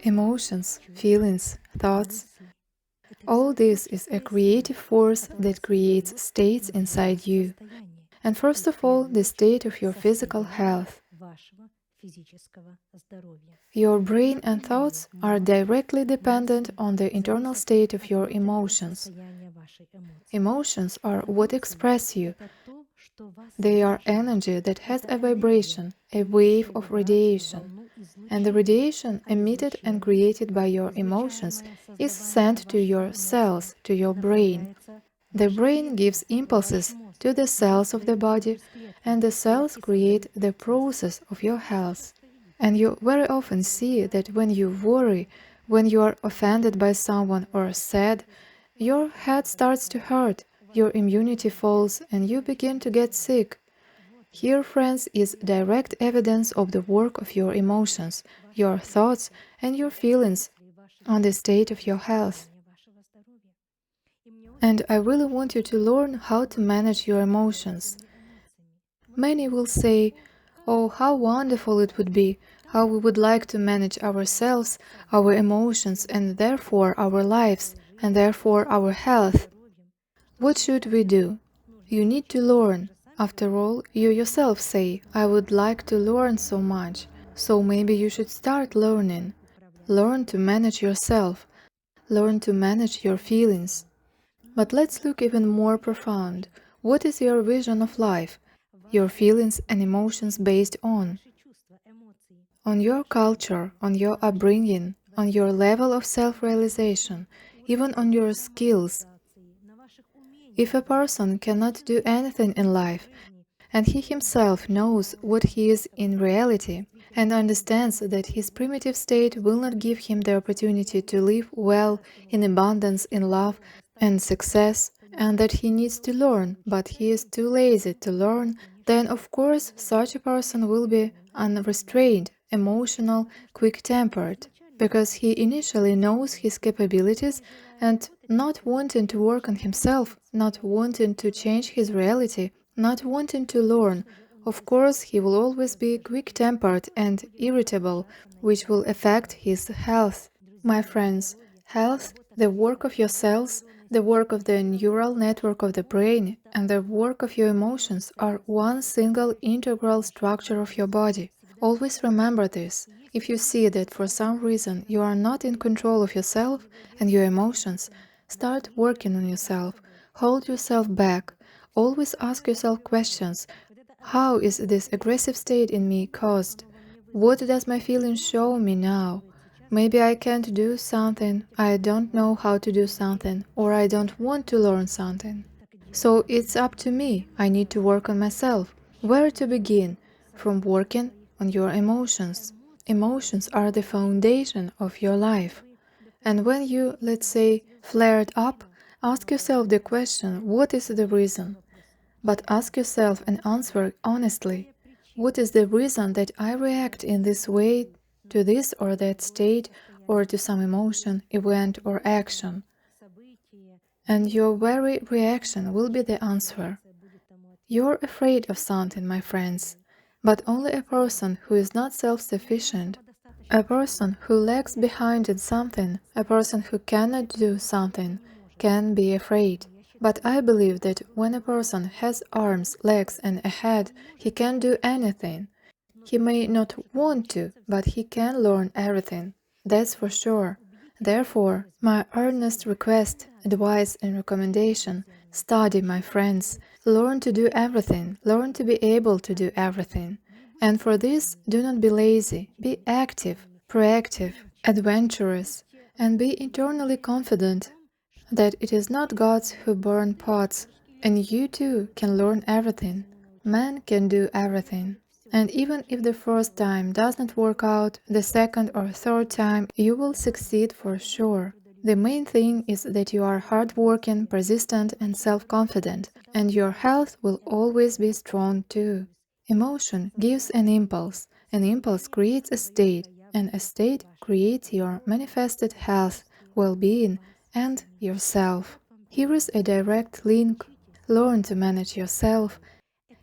Emotions, feelings, thoughts, all this is a creative force that creates states inside you. And first of all, the state of your physical health. Your brain and thoughts are directly dependent on the internal state of your emotions. Emotions are what express you. They are energy that has a vibration, a wave of radiation. And the radiation emitted and created by your emotions is sent to your cells, to your brain. The brain gives impulses to the cells of the body, and the cells create the process of your health. And you very often see that when you worry, when you are offended by someone or sad, your head starts to hurt, your immunity falls, and you begin to get sick. Here, friends, is direct evidence of the work of your emotions, your thoughts, and your feelings on the state of your health. And I really want you to learn how to manage your emotions. Many will say, "Oh, how wonderful it would be, how we would like to manage ourselves, our emotions, and therefore our lives, and therefore our health." What should we do? You need to learn. After all, you yourself say, "I would like to learn so much." So maybe you should start learning. Learn to manage yourself. Learn to manage your feelings. But let's look even more profound. What is your vision of life? Your feelings and emotions based on? On your culture, on your upbringing, on your level of self-realization, even on your skills. If a person cannot do anything in life, and he himself knows what he is in reality, and understands that his primitive state will not give him the opportunity to live well, in abundance, in love and success, and that he needs to learn, but he is too lazy to learn, then of course such a person will be unrestrained, emotional, quick-tempered, because he initially knows his capabilities and not wanting to work on himself, not wanting to change his reality, not wanting to learn, of course he will always be quick-tempered and irritable, which will affect his health. My friends, health, the work of your cells, the work of the neural network of the brain, and the work of your emotions are one single integral structure of your body. Always remember this. If you see that for some reason you are not in control of yourself and your emotions, start working on yourself. Hold yourself back. Always ask yourself questions. How is this aggressive state in me caused? What does my feeling show me now? Maybe I can't do something, I don't know how to do something, or I don't want to learn something. So it's up to me, I need to work on myself. Where to begin? From working on your emotions. Emotions are the foundation of your life. And when you, let's say, flare it up, ask yourself the question, what is the reason? But ask yourself and answer honestly. What is the reason that I react in this way to this or that state or to some emotion, event or action? And your very reaction will be the answer. You're afraid of something, my friends, but only a person who is not self-sufficient, a person who lags behind in something, a person who cannot do something, can be afraid. But I believe that when a person has arms, legs and a head, he can do anything. He may not want to, but he can learn everything. That's for sure. Therefore, my earnest request, advice and recommendation, study, my friends. Learn to do everything. Learn to be able to do everything. And for this, do not be lazy. Be active, proactive, adventurous, and be internally confident that it is not gods who burn pots, and you too can learn everything. Man can do everything. And even if the first time does not work out, the second or third time you will succeed for sure. The main thing is that you are hardworking, persistent and self-confident, and your health will always be strong too. Emotion gives an impulse creates a state, and a state creates your manifested health, well-being, and yourself. Here is a direct link. Learn to manage yourself.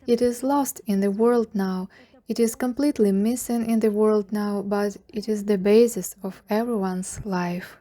It is lost in the world now. It is completely missing in the world now, but it is the basis of everyone's life.